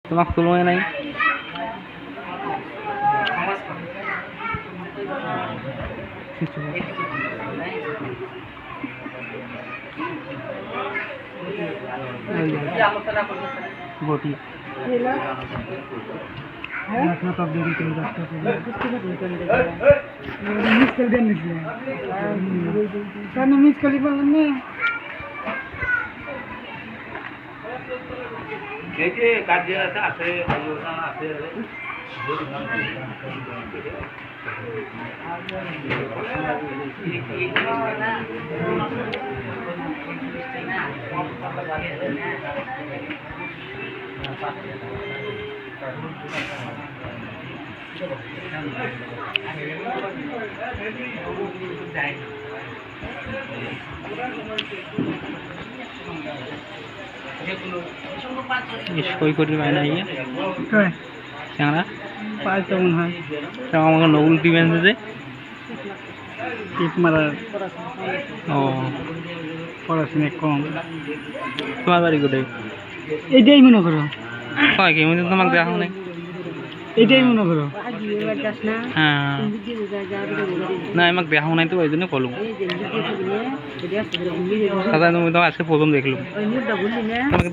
তোমাক তুলনায় নাই বটি মিস করি বললাম না দেখে কাজে আছে আছে আছে কই করি বাইনা ইয়ে চাংরা পাঁচ কেমন হয় আমাকে নগুল দিবেন যে টিপ মারা ও পড়াশোনা কম তোমার বাড়ি কোথায় এইটাই মনে করো কয় কি আমি তো তোমাকে দেখা নাই এইটাই মনে করো হ্যাঁ না আমাকে দেখা নাই তো ওই জন্য বলুন দাদা তুমি তো আজকে প্রথম দেখলাম তোমাকে